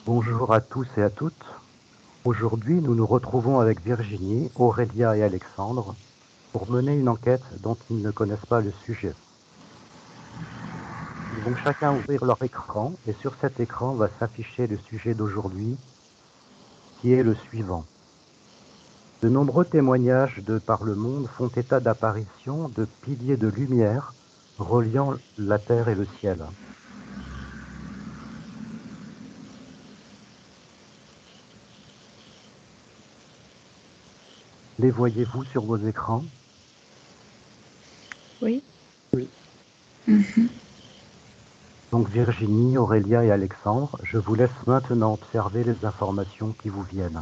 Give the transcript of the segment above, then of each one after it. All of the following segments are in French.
Bonjour à tous et à toutes. Aujourd'hui, nous nous retrouvons avec Virginie, Aurélia et Alexandre pour mener une enquête dont ils ne connaissent pas le sujet. Ils vont chacun ouvrir leur écran et sur cet écran va s'afficher le sujet d'aujourd'hui qui est le suivant. De nombreux témoignages de par le monde font état d'apparitions de piliers de lumière reliant la terre et le ciel. Les voyez-vous sur vos écrans? Oui. Oui. Donc Virginie, Aurélia et Alexandre, je vous laisse maintenant observer les informations qui vous viennent.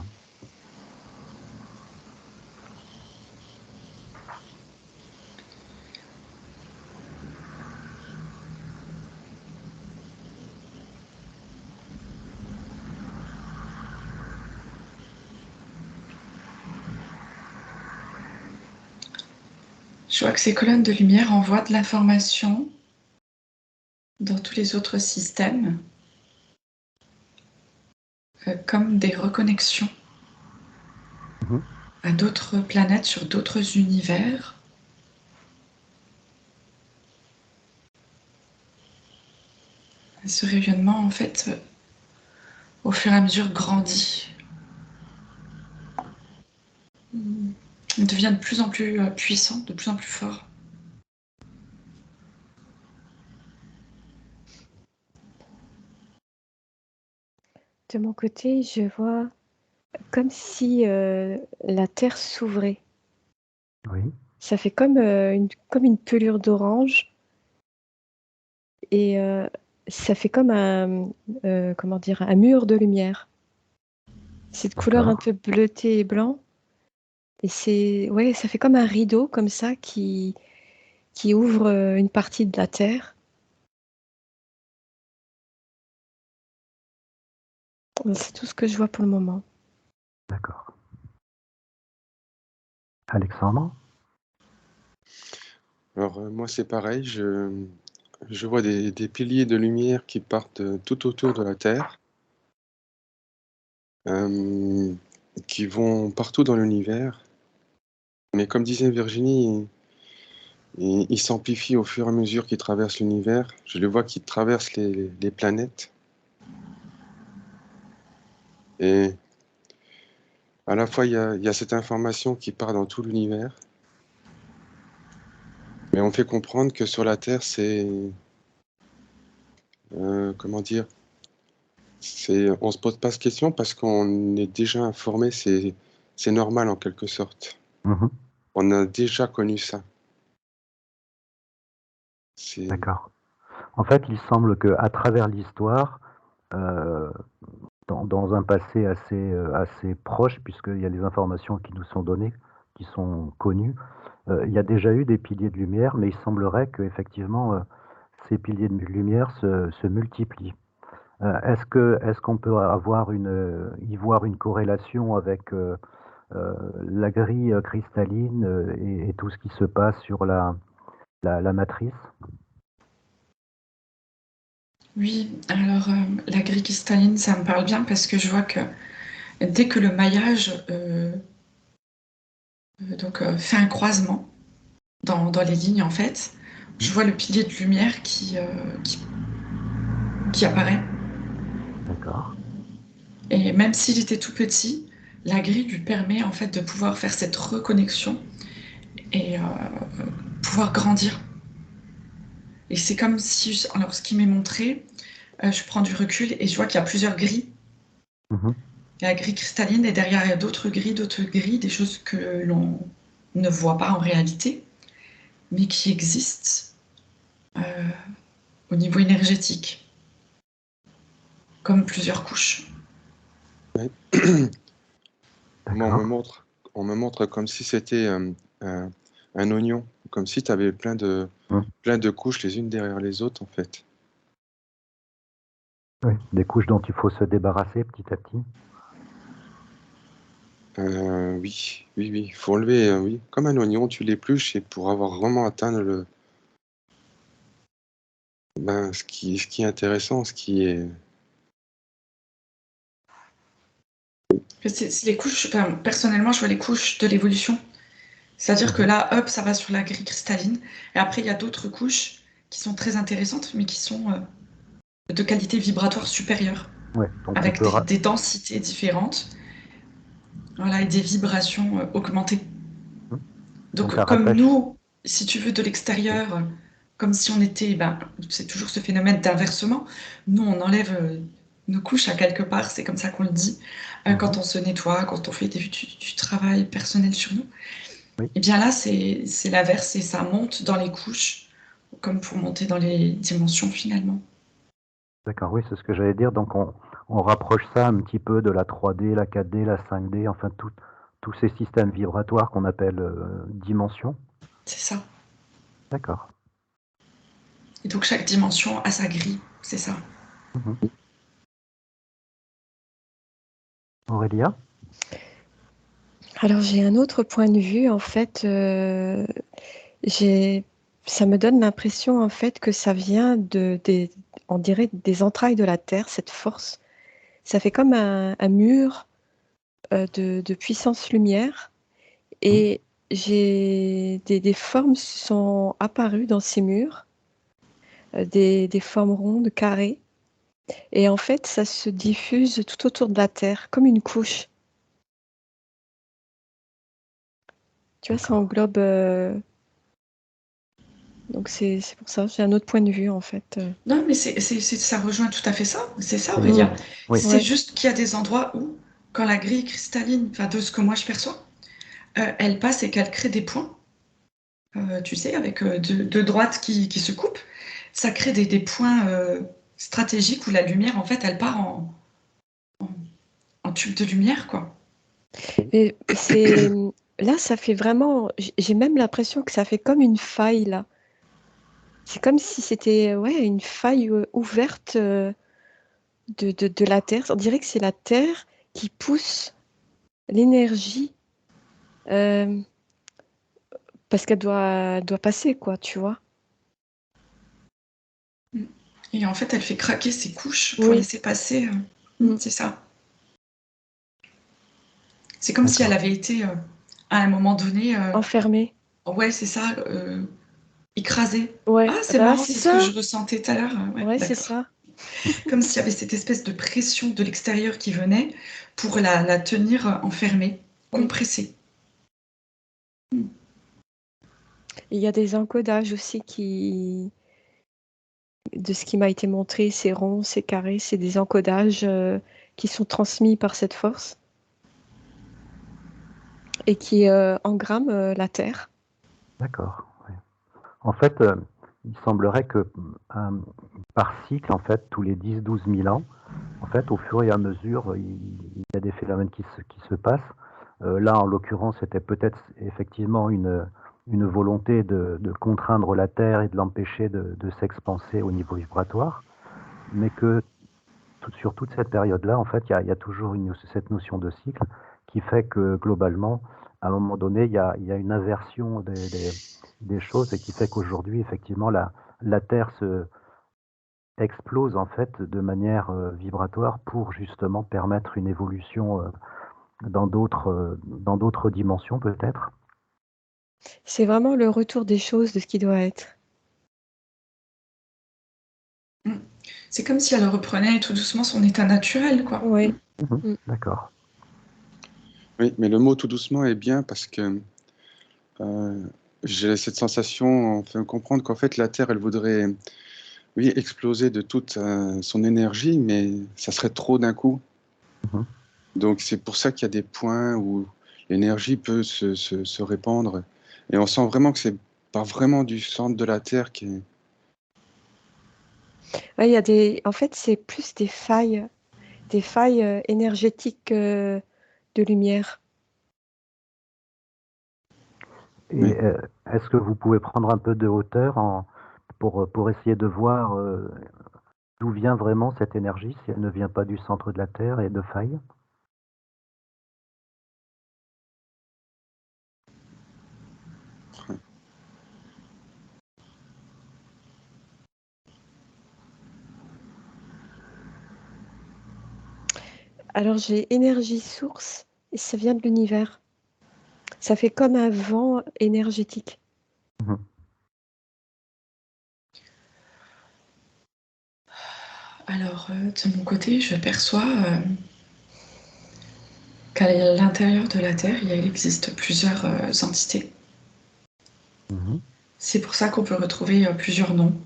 Je vois que ces colonnes de lumière envoient de l'information dans tous les autres systèmes, comme des reconnexions à d'autres planètes, sur d'autres univers. Ce rayonnement, en fait, au fur et à mesure, grandit. Il devient de plus en plus puissant, de plus en plus fort. De mon côté, je vois comme si la Terre s'ouvrait. Oui. Ça fait comme une pelure d'orange et ça fait comme comment dire, un mur de lumière. C'est de couleur un peu bleuté et blanc. Et ouais, ça fait comme un rideau comme ça qui ouvre une partie de la Terre. C'est tout ce que je vois pour le moment. D'accord. Alexandre? Alors moi c'est pareil, je vois des piliers de lumière qui partent tout autour de la Terre, qui vont partout dans l'univers. Mais comme disait Virginie, ils s'amplifient au fur et à mesure qu'ils traversent l'univers. Je les vois qui traversent les planètes. Et à la fois, il y a cette information qui part dans tout l'univers. Mais on fait comprendre que sur la Terre, comment dire, on se pose pas cette question parce qu'on est déjà informé, c'est normal en quelque sorte. On a déjà connu ça. D'accord. En fait, il semble qu'à travers l'histoire, euh, dans un passé assez proche, puisqu'il y a des informations qui nous sont données, qui sont connues, il y a déjà eu des piliers de lumière, mais il semblerait qu'effectivement, ces piliers de lumière se multiplient. Est-ce qu'on peut y voir une corrélation avec la grille cristalline et tout ce qui se passe sur la matrice? Oui, alors la grille cristalline, ça me parle bien parce que je vois que dès que le maillage fait un croisement dans les lignes, en fait, je vois le pilier de lumière qui apparaît. D'accord. Et même s'il était tout petit, la grille lui permet en fait de pouvoir faire cette reconnexion et pouvoir grandir. Et c'est comme si, alors ce qui m'est montré, je prends du recul et je vois qu'il y a plusieurs grilles. Il y a la grille cristalline et derrière il y a d'autres grilles, des choses que l'on ne voit pas en réalité, mais qui existent au niveau énergétique, comme plusieurs couches. Ouais. Moi, on me montre comme si c'était un oignon, comme si tu avais plein de couches les unes derrière les autres, en fait. Oui, des couches dont il faut se débarrasser petit à petit. Oui, oui, oui. Il faut enlever, oui, comme un oignon, tu l'épluches et pour avoir vraiment atteint ce qui est intéressant, C'est les couches, enfin, personnellement, je vois les couches de l'évolution. C'est-à-dire que là, hop, ça va sur la grille cristalline. Et après, il y a d'autres couches qui sont très intéressantes, mais qui sont de qualité vibratoire supérieure, Ouais, donc on avec peut des densités différentes, voilà, et des vibrations augmentées. donc à Donc, comme rattacher. nous, si tu veux, de l'extérieur, comme si on était, ben, c'est toujours ce phénomène d'inversement. Nous, on enlève nos couches à quelque part, c'est comme ça qu'on le dit, quand on se nettoie, quand on fait du travail personnel sur nous. Oui, Et bien là, c'est l'inverse, et ça monte dans les couches, comme pour monter dans les dimensions finalement. d'accord, oui, c'est ce que j'allais dire. Donc on rapproche ça un petit peu de la 3D, la 4D, la 5D, enfin tous ces systèmes vibratoires qu'on appelle dimensions. C'est ça. D'accord. Et donc chaque dimension a sa grille, c'est ça. Mhm. Aurélia? Alors j'ai un autre point de vue, en fait, j'ai, ça me donne l'impression, en fait, que ça vient on dirait des entrailles de la Terre, cette force. Ça fait comme un mur de puissance lumière, Mhm. et j'ai des formes sont apparues dans ces murs, des formes rondes, carrées, et en fait, ça se diffuse tout autour de la Terre, comme une couche. Tu vois, ça D'accord. englobe. Donc c'est pour ça, j'ai un autre point de vue en fait. Non, mais ça rejoint tout à fait ça. C'est ça, C'est Mm. Aurélia. oui, C'est Ouais. juste qu'il y a des endroits où, quand la grille cristalline, enfin de ce que moi je perçois, elle passe et qu'elle crée des points, tu sais, avec deux droites qui se coupent, ça crée des points stratégiques où la lumière, en fait, elle part en tube de lumière, quoi. Et c'est là, ça fait vraiment. J'ai même l'impression que ça fait comme une faille là. C'est comme si c'était ouais une faille ouverte de la Terre. On dirait que c'est la Terre qui pousse l'énergie euh, parce qu'elle doit passer quoi, tu vois. Et en fait, elle fait craquer ses couches pour Oui. laisser passer. Mm. C'est ça. C'est comme si elle d'accord. avait été, à un moment donné, Enfermée. ouais, c'est ça, écrasée. Ouais. Ah, Ah c'est bah, marrant, c'est c'est ce que ça. je ressentais tout à l'heure. Ouais, Ouais, c'est d'accord. ça. Comme s'il y avait cette espèce de pression de l'extérieur qui venait pour la tenir enfermée, Mm. compressée. Il y a des encodages aussi de ce qui m'a été montré, c'est rond, c'est carré, c'est des encodages qui sont transmis par cette force et qui engramment la Terre. D'accord. Ouais. En fait, il semblerait que euh, par cycle, en fait, tous les 10-12 000 ans, en fait, au fur et à mesure, il y a des phénomènes qui se passent. Là, en l'occurrence, c'était peut-être effectivement une volonté de contraindre la Terre et de l'empêcher de s'expanser au niveau vibratoire, mais que sur toute cette période-là, en fait, il y a toujours cette notion de cycle qui fait que globalement, à un moment donné, il y a une inversion des choses et qui fait qu'aujourd'hui, effectivement, la Terre explose en fait de manière vibratoire pour justement permettre une évolution dans d'autres dimensions peut-être. C'est vraiment le retour des choses de ce qui doit être. Mm. C'est comme si elle reprenait tout doucement son état naturel, quoi. Oui. Mhm. Mm. D'accord. Oui, mais le mot tout doucement est bien parce que euh, j'ai cette sensation, on fait comprendre qu'en fait la Terre, elle voudrait, oui, exploser de toute son énergie, mais ça serait trop d'un coup. Mhm. Donc c'est pour ça qu'il y a des points où l'énergie peut se répandre. Et on sent vraiment que c'est pas vraiment du centre de la Terre qui est... Ouais, il y a en fait, c'est plus des failles énergétiques de lumière. Et Oui. est-ce que vous pouvez prendre un peu de hauteur pour essayer de voir d'où vient vraiment cette énergie, si elle ne vient pas du centre de la Terre et de failles? Alors j'ai énergie source et ça vient de l'univers. Ça fait comme un vent énergétique. Mhm. Alors, de mon côté, je perçois qu'à l'intérieur de la Terre, il existe plusieurs entités. Mhm. C'est pour ça qu'on peut retrouver plusieurs noms,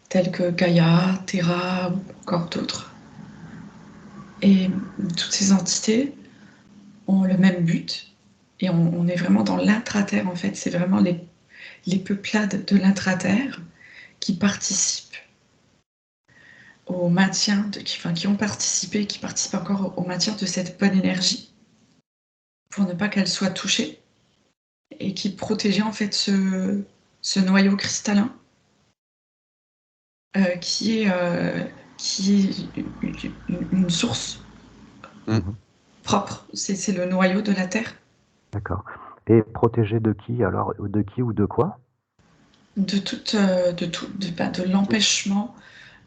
tels que Gaïa, Terra ou encore d'autres. Et toutes ces entités ont le même but, et on est vraiment dans l'intra-terre en fait. C'est vraiment les peuplades de l'intra-terre qui participent au maintien, qui ont participé, qui participent encore au maintien de cette bonne énergie, pour ne pas qu'elle soit touchée, et qui protégeait en fait ce noyau cristallin qui est une source Mhm. propre. C'est le noyau de la Terre. D'accord. Et protégé de qui alors? De qui ou de quoi? De l'empêchement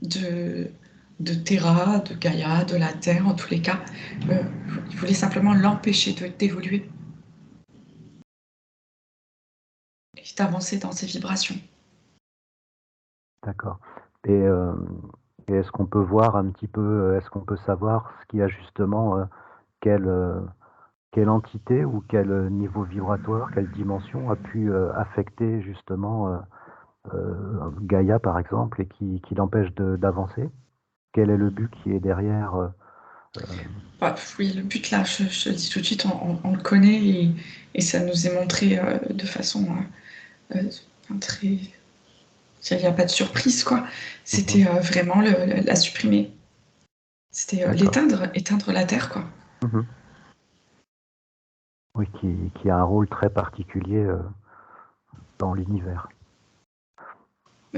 de, de Terra, de Gaïa, de la Terre, en tous les cas. Il voulait simplement l'empêcher d'évoluer et d'avancer dans ses vibrations. D'accord. Et, est-ce qu'on peut voir un petit peu, est-ce qu'on peut savoir ce qui a justement quelle, quelle entité ou quel niveau vibratoire, quelle dimension a pu affecter justement Gaïa par exemple et qui l'empêche d'avancer? Quel est le but qui est derrière Bah, oui, le but là, je te le dis tout de suite, on le connaît et ça nous est montré de façon très. Il n'y a pas de surprise, quoi. C'était vraiment la supprimer. C'était D'accord. éteindre la Terre, quoi. Mhm. Oui, qui a un rôle très particulier dans l'univers.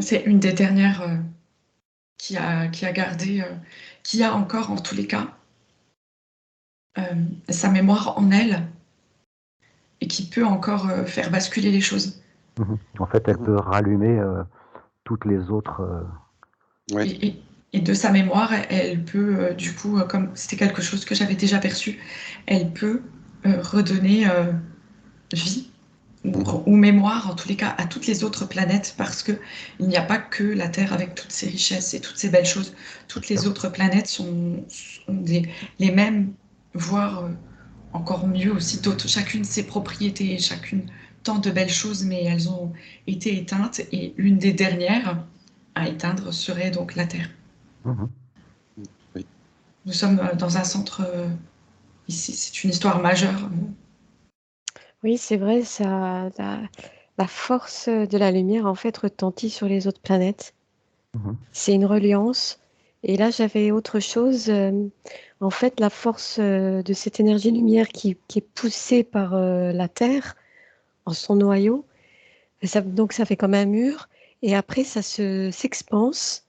C'est une des dernières qui a gardé, qui a encore, en tous les cas, sa mémoire en elle et qui peut encore faire basculer les choses. Mhm. En fait, elle peut rallumer toutes les autres. Ouais. Et de sa mémoire, elle peut, du coup, comme c'était quelque chose que j'avais déjà perçu, elle peut redonner vie ou mémoire, en tous les cas, à toutes les autres planètes, parce que il n'y a pas que la Terre avec toutes ses richesses et toutes ces belles choses. Toutes les autres planètes sont les mêmes, voire encore mieux aussi, d'autres, chacune ses propriétés, chacune tant de belles choses, mais elles ont été éteintes, et une des dernières à éteindre serait donc la Terre. Mhm. Oui. Nous sommes dans un centre, ici, c'est une histoire majeure. Oui, c'est vrai, la force de la lumière en fait retentit sur les autres planètes. Mhm. C'est une reliance. Et là, j'avais autre chose. En fait, la force de cette énergie lumière qui est poussée par la Terre en son noyau, donc ça fait comme un mur. Et après, s'expanse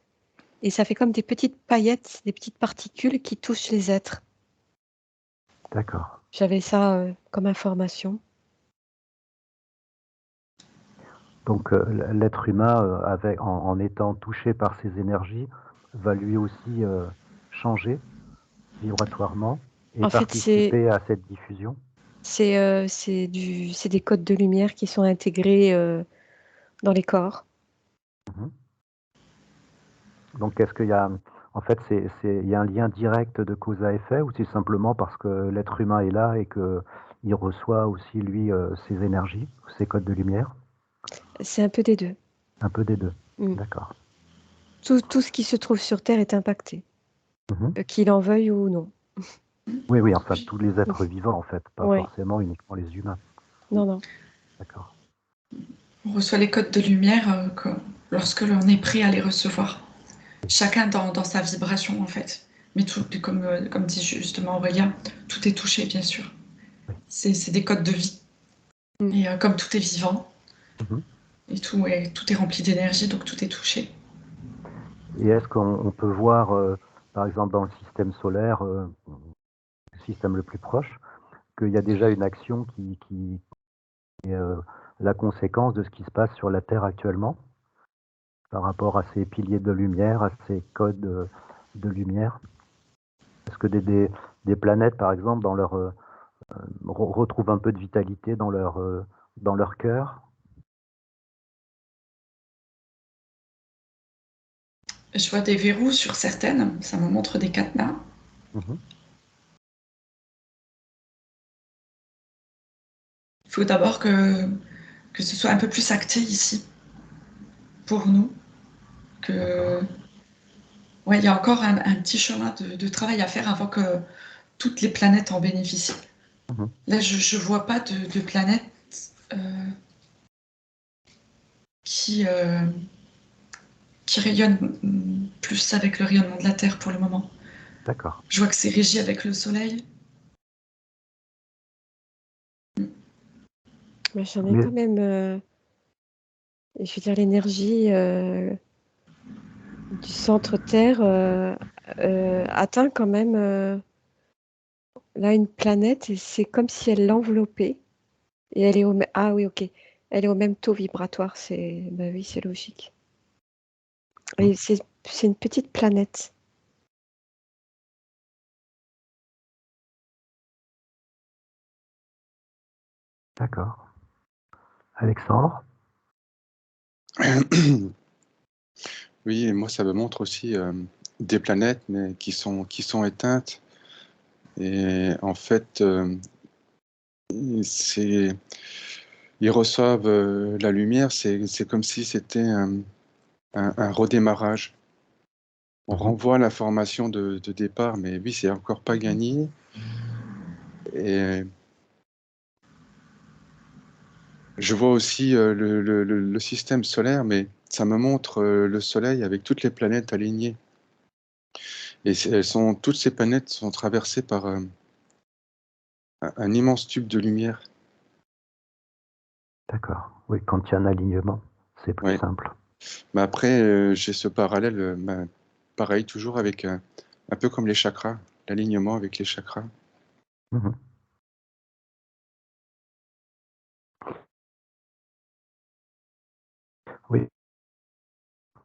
et ça fait comme des petites paillettes, des petites particules qui touchent les êtres. D'accord. J'avais ça comme information. Donc l'être humain, en étant touché par ces énergies, va lui aussi changer vibratoirement et En fait, participer à cette diffusion. c'est des codes de lumière qui sont intégrés dans les corps. Mhm. Donc est-ce qu'il y a, en fait, il y a un lien direct de cause à effet ou c'est simplement parce que l'être humain est là et qu'il reçoit aussi lui ces énergies, ces codes de lumière? C'est un peu des deux. Un peu des deux. Mm. D'accord. Tout ce qui se trouve sur Terre est impacté, Mhm. qu'il en veuille ou non. Oui, oui, enfin tous les êtres vivants en fait, pas Oui, forcément uniquement les humains. non, non. D'accord. On reçoit les codes de lumière lorsque l'on est prêt à les recevoir. Chacun dans sa vibration, en fait. Mais tout, comme dit justement Aurélien, tout est touché, bien sûr. Oui. C'est des codes de vie. Mm. Et comme tout est vivant, Mhm. et tout est rempli d'énergie, donc tout est touché. Et est-ce qu'on peut voir, par exemple, dans le système solaire, le système le plus proche, qu'il y a déjà une action qui est la conséquence de ce qui se passe sur la Terre actuellement, par rapport à ces piliers de lumière, à ces codes de lumière? Est-ce que des planètes, par exemple, dans leur retrouvent un peu de vitalité dans leur cœur. Je vois des verrous sur certaines, ça me montre des cadenas. Mhm. Il faut d'abord que ce soit un peu plus acté ici, pour nous. Que... Ouais, il y a encore un petit chemin de travail à faire avant que toutes les planètes en bénéficient. Mhm. Là, je vois pas de planète qui rayonne plus avec le rayonnement de la Terre pour le moment. D'accord. Je vois que c'est régi avec le Soleil. Mais j'en ai Mais quand même, je veux dire, l'énergie du centre Terre atteint quand même là une planète et c'est comme si elle l'enveloppait et elle est ah oui, ok, elle est au même taux vibratoire. Bah oui, c'est logique. Et c'est une petite planète. d'accord. Alexandre? Oui, et moi, ça me montre aussi des planètes, mais qui sont éteintes. Et en fait, c'est, ils reçoivent la lumière, c'est comme si c'était un redémarrage. On Mhm. renvoie l'information de départ, mais oui, c'est encore pas gagné. Et je vois aussi le système solaire, mais ça me montre le Soleil avec toutes les planètes alignées. Et toutes ces planètes sont traversées par un immense tube de lumière. D'accord. Oui, quand il y a un alignement, c'est plus Ouais. simple. Mais après, j'ai ce parallèle, pareil, toujours avec un peu comme les chakras, l'alignement avec les chakras. Mhm. Oui,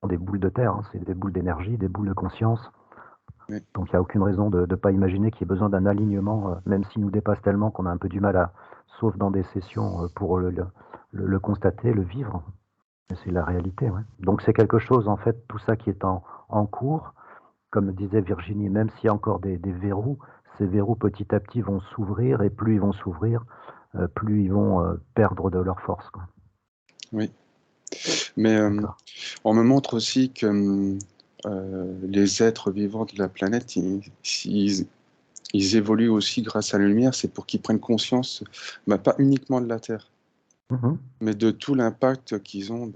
des boules de terre, hein, c'est des boules d'énergie, des boules de conscience. Ouais. Donc il n'y a aucune raison de ne pas imaginer qu'il y ait besoin d'un alignement, même s'il nous dépasse tellement qu'on a un peu du mal sauf dans des sessions, pour le constater, le vivre. Mais c'est la réalité, ouais. Donc c'est quelque chose, en fait, tout ça qui est en cours, comme disait Virginie, même s'il y a encore des verrous, ces verrous petit à petit vont s'ouvrir, et plus ils vont s'ouvrir, plus ils vont perdre de leur force, quoi. Oui. Mais D'accord. on me montre aussi que les êtres vivants de la planète, ils évoluent aussi grâce à la lumière, c'est pour qu'ils prennent conscience, pas uniquement de la Terre, Mhm. mais de tout l'impact qu'ils ont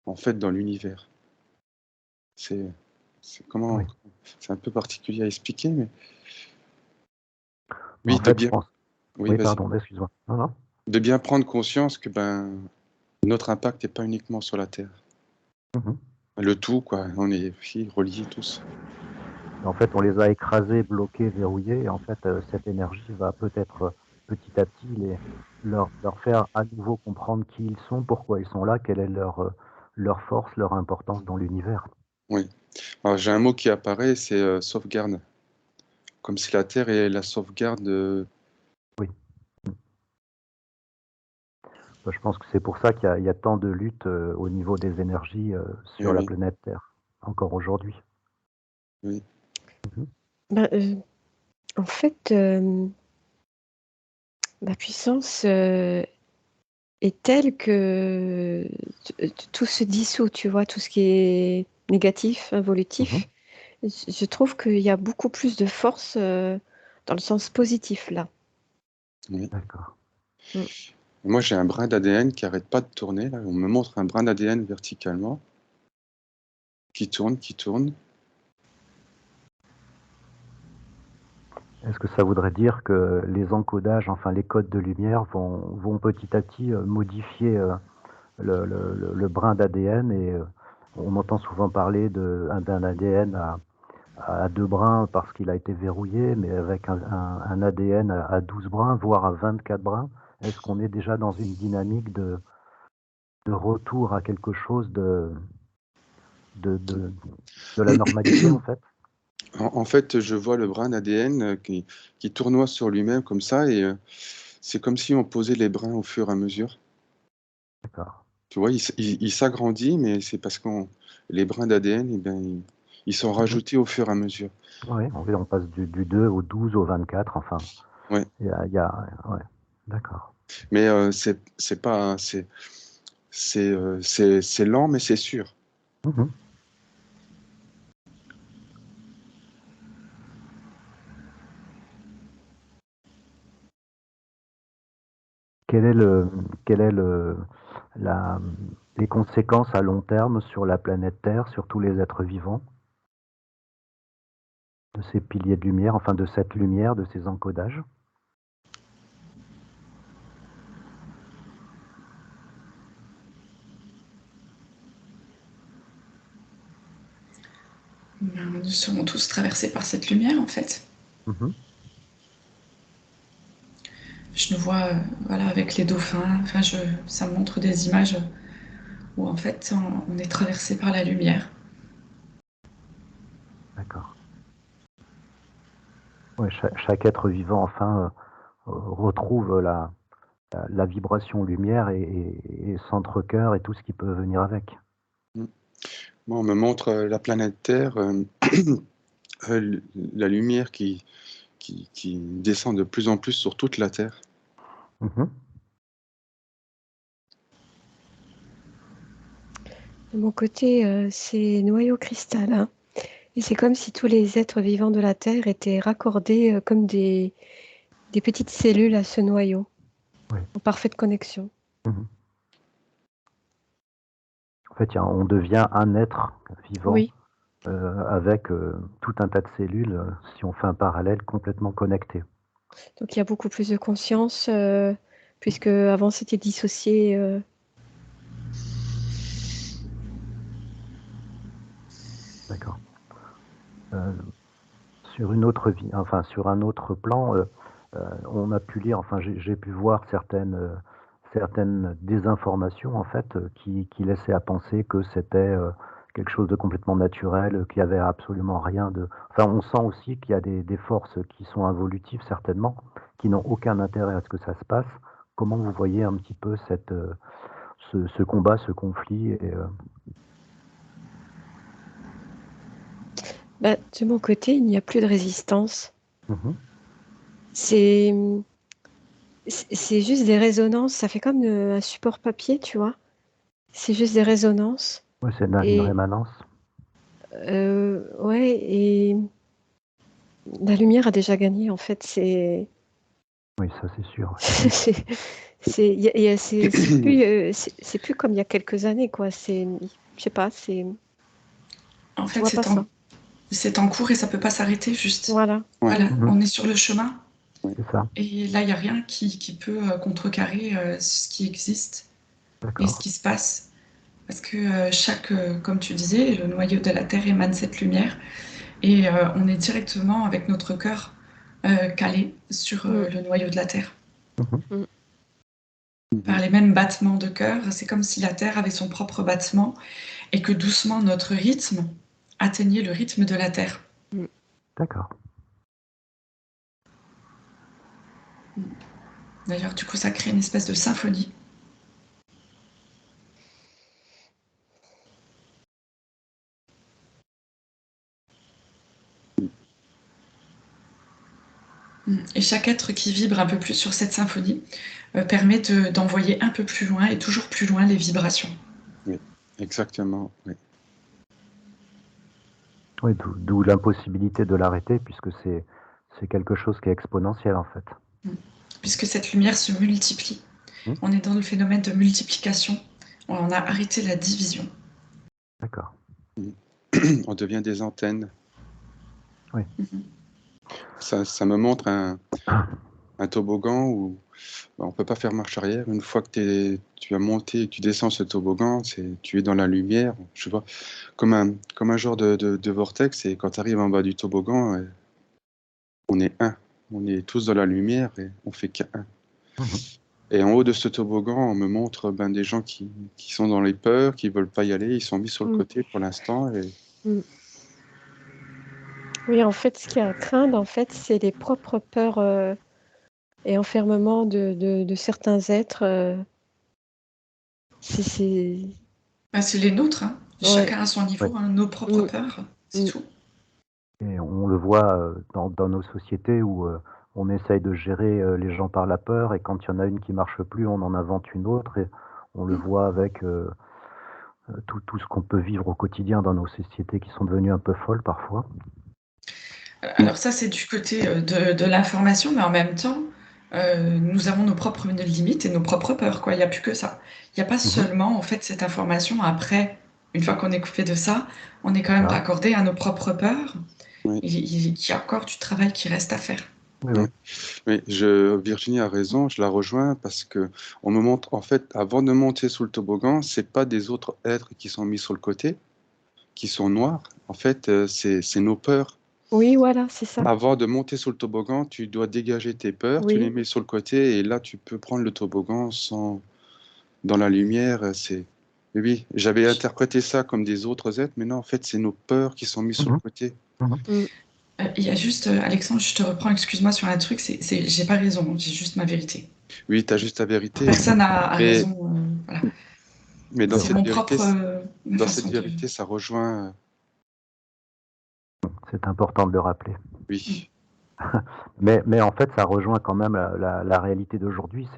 en fait dans l'univers. C'est Oui. c'est un peu particulier à expliquer, mais En oui, de fait, je bien, pense. oui, Oui, vas-y, pardon, excuse-moi. Non, non. de bien prendre conscience que notre impact n'est pas uniquement sur la Terre. Mhm. Le tout, quoi, on est aussi reliés tous. En fait, on les a écrasés, bloqués, verrouillés. Et en fait, cette énergie va peut-être petit à petit leur faire à nouveau comprendre qui ils sont, pourquoi ils sont là, quelle est leur force, leur importance dans l'univers. Oui. Alors j'ai un mot qui apparaît, c'est sauvegarde. Comme si la Terre est la sauvegarde. Oui. Je pense que c'est pour ça qu'il y a tant de luttes au niveau des énergies Eh sur la oui, planète Terre, encore aujourd'hui. oui, Mhm. Ben, en fait, ma puissance est telle que tout se dissout, tu vois, tout ce qui est négatif, Mhm. involutif. Je trouve qu'il y a beaucoup plus de force dans le sens positif là. oui. D'accord. Mm. Moi j'ai un brin d'ADN qui arrête pas de tourner. Là. On me montre un brin d'ADN verticalement qui tourne, qui tourne. Est-ce que ça voudrait dire que les encodages, enfin les codes de lumière vont petit à petit modifier le brin d'ADN et on entend souvent parler d'un ADN à 2 brins parce qu'il a été verrouillé, mais avec un ADN à 12 brins, voire à 24 brins. Est-ce qu'on est déjà dans une dynamique de retour à quelque chose de la normalité en fait? En fait, je vois le brin d'ADN qui tournoie sur lui-même comme ça, et c'est comme si on posait les brins au fur et à mesure. D'accord. Tu vois, il s'agrandit, mais c'est parce que les brins d'ADN, eh ben, ils sont rajoutés au fur et à mesure. Oui, on passe du 2 au 12 au 24, enfin, Ouais. ouais, d'accord. Mais c'est pas, c'est lent, mais c'est sûr. Mhm. Quel est la, les conséquences à long terme sur la planète Terre, sur tous les êtres vivants, de ces piliers de lumière, enfin de cette lumière, de ces encodages? Nous serons tous traversés par cette lumière, en fait. Mhm. Je nous vois voilà, avec les dauphins. Enfin, ça me montre des images où, en fait, on est traversé par la lumière. D'accord. Ouais, chaque être vivant, enfin, retrouve la vibration lumière et centre-cœur et tout ce qui peut venir avec. Moi, on me montre la planète Terre, la lumière qui descend de plus en plus sur toute la Terre. Mhm. De mon côté, c'est noyau cristallin. Et c'est comme si tous les êtres vivants de la Terre étaient raccordés comme des petites cellules à ce noyau, Oui. en parfaite connexion. Mhm. En fait, on devient un être vivant Oui, avec tout un tas de cellules, si on fait un parallèle, complètement connectées. donc il y a beaucoup plus de conscience, puisque avant c'était dissocié. D'accord. Sur une autre vie, enfin sur un autre plan, on a pu lire, enfin j'ai pu voir certaines désinformations en fait qui laissaient à penser que c'était quelque chose de complètement naturel, qu'il y avait absolument rien de. Enfin, on sent aussi qu'il y a des forces qui sont involutives certainement, qui n'ont aucun intérêt à ce que ça se passe. Comment vous voyez un petit peu ce combat, ce conflit Bah, de mon côté, il n'y a plus de résistance. Mhm. C'est c'est juste des résonances. Ça fait comme un support papier, tu vois. C'est juste des résonances. Ouais, c'est une Et rémanence. ouais, et la lumière a déjà gagné. En fait, c'est Oui, ça c'est sûr. c'est c'est plus comme il y a quelques années, quoi. C'est, je sais pas, c'est, En je fait, vois pas ça. c'est en cours et ça peut pas s'arrêter juste. Voilà. Ouais. Voilà, Mhm. on est sur le chemin C'est ça. et là, il n'y a rien qui peut contrecarrer ce qui existe et ce D'accord. qui se passe. Parce que comme tu disais, le noyau de la Terre émane cette lumière et on est directement avec notre cœur calé sur Mm, le noyau de la Terre. Mhm. mm. Par les mêmes battements de cœur, c'est comme si la Terre avait son propre battement et que doucement notre rythme atteignait le rythme de la Terre. D'accord. D'ailleurs, du coup, ça crée une espèce de symphonie. Et chaque être qui vibre un peu plus sur cette symphonie permet d'envoyer un peu plus loin et toujours plus loin les vibrations. Oui, exactement. Oui. Oui, d'où l'impossibilité de l'arrêter puisque c'est quelque chose qui est exponentiel en fait. Puisque cette lumière se multiplie. Hmm. On est dans le phénomène de multiplication. On a arrêté la division. D'accord. On devient des antennes. Oui. Ça me montre un toboggan où on ne peut pas faire marche arrière. Une fois que tu as monté et que tu descends ce toboggan, tu es dans la lumière. Je vois comme un genre de vortex. Et quand tu arrives en bas du toboggan, on est un. On est tous dans la lumière et on fait qu'un. Mhm. Et en haut de ce toboggan, on me montre des gens qui sont dans les peurs, qui veulent pas y aller. Ils sont mis sur le Mm, côté pour l'instant. mm. Oui, en fait, ce qu'il y a à craindre, en fait, c'est les propres peurs et enfermements de certains êtres. C'est... Bah, c'est les nôtres, hein. Ouais. Chacun à son Ouais. niveau, hein, nos propres Mm. peurs, c'est Mm. tout. Et on le voit dans nos sociétés où on essaye de gérer les gens par la peur et quand il y en a une qui marche plus, on en invente une autre et on le voit avec tout ce qu'on peut vivre au quotidien dans nos sociétés qui sont devenues un peu folles parfois. Alors ça, c'est du côté de l'information, mais en même temps, nous avons nos propres limites et nos propres peurs, quoi. Il n'y a plus que ça. Il n'y a pas seulement, en fait, cette information. Après, une fois qu'on est coupé de ça, on est quand même Ah. raccordé à nos propres peurs. Oui. Il y a encore du travail qui reste à faire. Oui, oui. Oui, Virginie a raison, je la rejoins parce que on me montre, en fait, avant de monter sous le toboggan, c'est pas des autres êtres qui sont mis sur le côté, qui sont noirs. En fait, c'est nos peurs. Oui, voilà, c'est ça. Avant de monter sur le toboggan, tu dois dégager tes peurs, tu les Oui. mets sur le côté et là, tu peux prendre le toboggan dans la lumière. Oui, j'avais interprété ça comme des autres êtres, mais non, en fait, c'est nos peurs qui sont mis sur le côté. Il y a juste, Alexandre, je te reprends, excuse-moi sur un truc, j'ai pas raison, j'ai juste ma vérité. Oui, tu as juste ta vérité. Personne n'a Mais- raison. Voilà. Mais dans C'est cette mon vérité, propre façon de... vérité, ça rejoint. C'est important de le rappeler. Oui. Mais en fait, ça rejoint quand même la réalité d'aujourd'hui.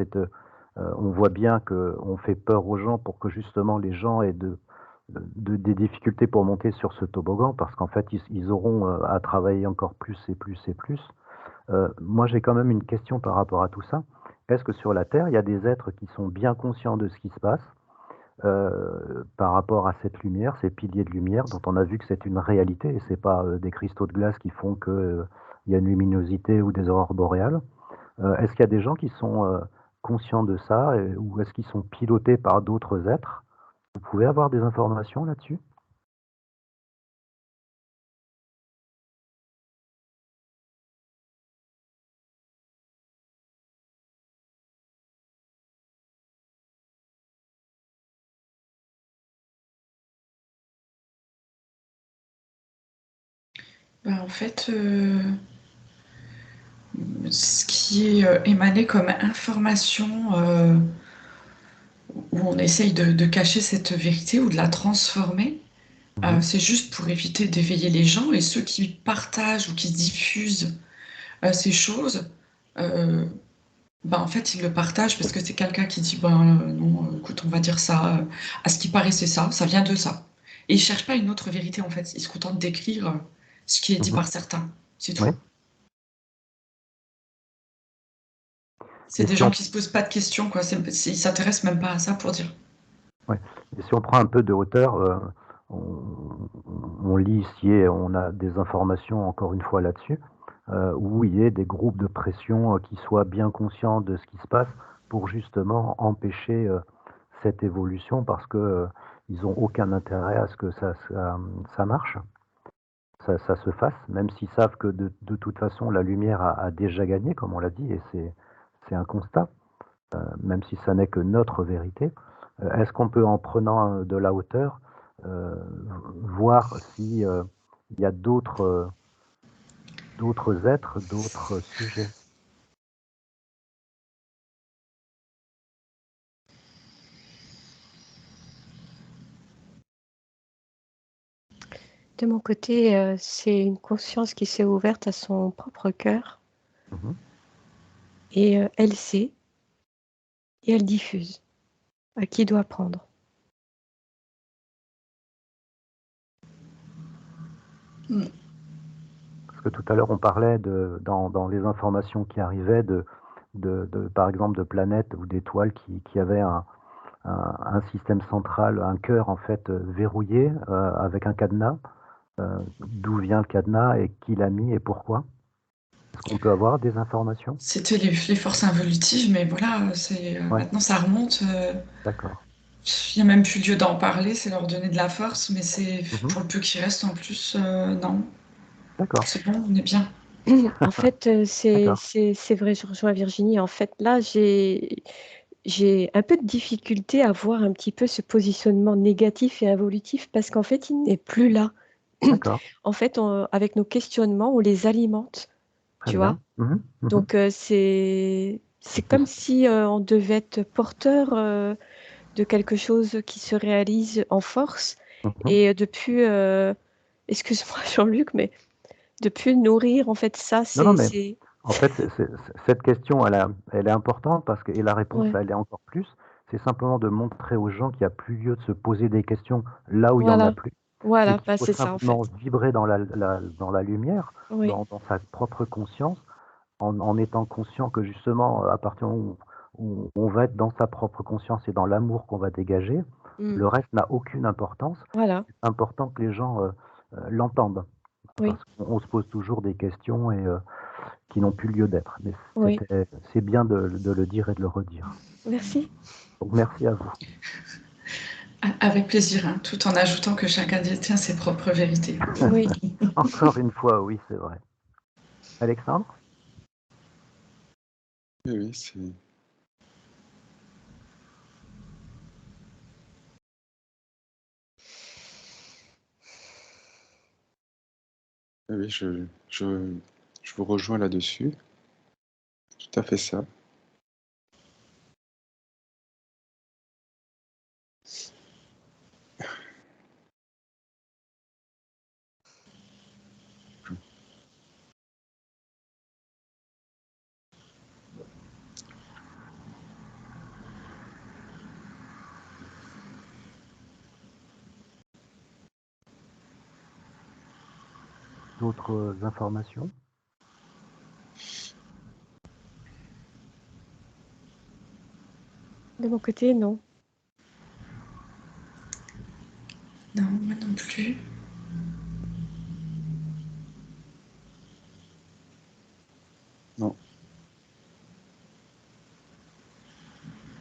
On voit bien qu'on fait peur aux gens pour que justement les gens aient des difficultés pour monter sur ce toboggan, parce qu'en fait, ils auront à travailler encore plus et plus et plus. Moi, j'ai quand même une question par rapport à tout ça. Est-ce que sur la Terre, il y a des êtres qui sont bien conscients de ce qui se passe par rapport à cette lumière, ces piliers de lumière, dont on a vu que c'est une réalité et c'est pas des cristaux de glace qui font que il y a une luminosité ou des aurores boréales. Est-ce qu'il y a des gens qui sont conscients de ça ou est-ce qu'ils sont pilotés par d'autres êtres? Vous pouvez avoir des informations là-dessus? Ben, en fait, ce qui est émané comme information où on essaye de cacher cette vérité ou de la transformer, c'est juste pour éviter d'éveiller les gens et ceux qui partagent ou qui diffusent ces choses. Ben, en fait, ils le partagent parce que c'est quelqu'un qui dit ben non, écoute, on va dire ça. À ce qui paraît, c'est ça, ça vient de ça. Et ils cherchent pas une autre vérité en fait. Ils se contentent d'écrire ce qui est dit par certains. C'est tout. Oui. C'est Et des si gens on- qui se posent pas de questions, quoi. Ils s'intéressent même pas à ça pour dire. Et si on prend un peu de hauteur, on lit ici et on a des informations encore une fois là-dessus, où il y ait des groupes de pression qui soient bien conscients de ce qui se passe pour justement empêcher cette évolution parce que ils n'ont aucun intérêt à ce que ça marche, ça se fasse, même s'ils savent que de toute façon la lumière a déjà gagné, comme on l'a dit, et c'est un constat, même si ça n'est que notre vérité. Est-ce qu'on peut, en prenant de la hauteur, voir si il y a d'autres êtres, d'autres sujets? De mon côté, c'est une conscience qui s'est ouverte à son propre cœur Mhm. et elle sait et elle diffuse à qui doit prendre. Parce que tout à l'heure, on parlait dans les informations qui arrivaient par exemple, de planètes ou d'étoiles qui avaient un système central, un cœur en fait verrouillé avec un cadenas. D'où vient le cadenas et qui l'a mis et pourquoi? Est-ce qu'on peut avoir des informations? C'était les forces involutives, mais voilà, Ouais. maintenant ça remonte. D'accord. Il n'y a même plus lieu d'en parler, c'est leur donner de la force, mais c'est Mhm. pour le peu qui reste en plus, non. D'accord. C'est bon, on est bien. En fait, D'accord. c'est vrai, je rejoins Virginie. En fait, là, j'ai un peu de difficulté à voir un petit peu ce positionnement négatif et involutif parce qu'en fait, il n'est plus là. D'accord, En fait, avec nos questionnements, on les alimente, très tu vois. bien. Mhm, mhm. Donc, c'est comme si on devait être porteur de quelque chose qui se réalise en force Mhm. et excuse-moi Jean-Luc, mais de plus nourrir en fait ça, Non, non, mais c'est... en fait, cette question, elle est importante parce que, et la réponse, Ouais, elle est encore plus. C'est simplement de montrer aux gens qu'il n'y a plus lieu de se poser des questions là où il n'y en a voilà, plus, et voilà, qu'il bah, faut c'est ça en simplement fait. vibrer dans dans la lumière, Oui, dans sa propre conscience, en étant conscient que justement, à partir du moment où on va être dans sa propre conscience et dans l'amour qu'on va dégager, mm, le reste n'a aucune importance. voilà, C'est important que les gens l'entendent, oui, parce qu'on se pose toujours des questions et qui n'ont plus lieu d'être. Mais oui. c'est bien de le dire et de le redire. Merci. Donc merci à vous. Avec plaisir, hein, tout en ajoutant que chacun détient ses propres vérités. Oui. Encore une fois, oui, c'est vrai. Alexandre? Oui, oui, c'est. Oui, oui, je vous rejoins là-dessus. Tout à fait ça. D'autres informations? De mon côté, non. Non, moi non plus. Non,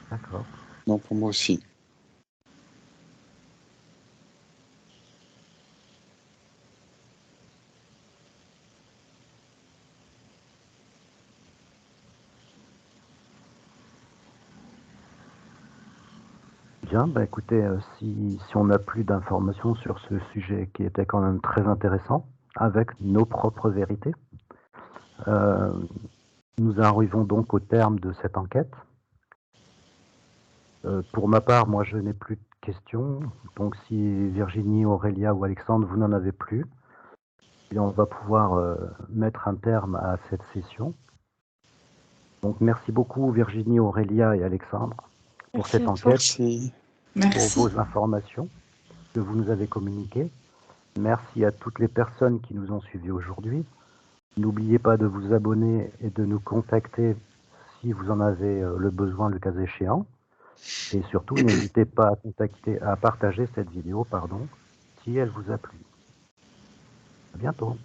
D'accord. non, pour moi aussi. Bien, bah écoutez, si on n'a plus d'informations sur ce sujet qui était quand même très intéressant, avec nos propres vérités, euh, nous arrivons donc au terme de cette enquête. Pour ma part, moi je n'ai plus de questions, donc si Virginie, Aurélia ou Alexandre, vous n'en avez plus, et on va pouvoir mettre un terme à cette session. Donc merci beaucoup Virginie, Aurélia et Alexandre pour Merci cette à toi. enquête, Merci. pour Merci. vos informations que vous nous avez communiquées. Merci à toutes les personnes qui nous ont suivis aujourd'hui. N'oubliez pas de vous abonner et de nous contacter si vous en avez le besoin le cas échéant. Et surtout, n'hésitez pas à partager cette vidéo, si elle vous a plu. À bientôt.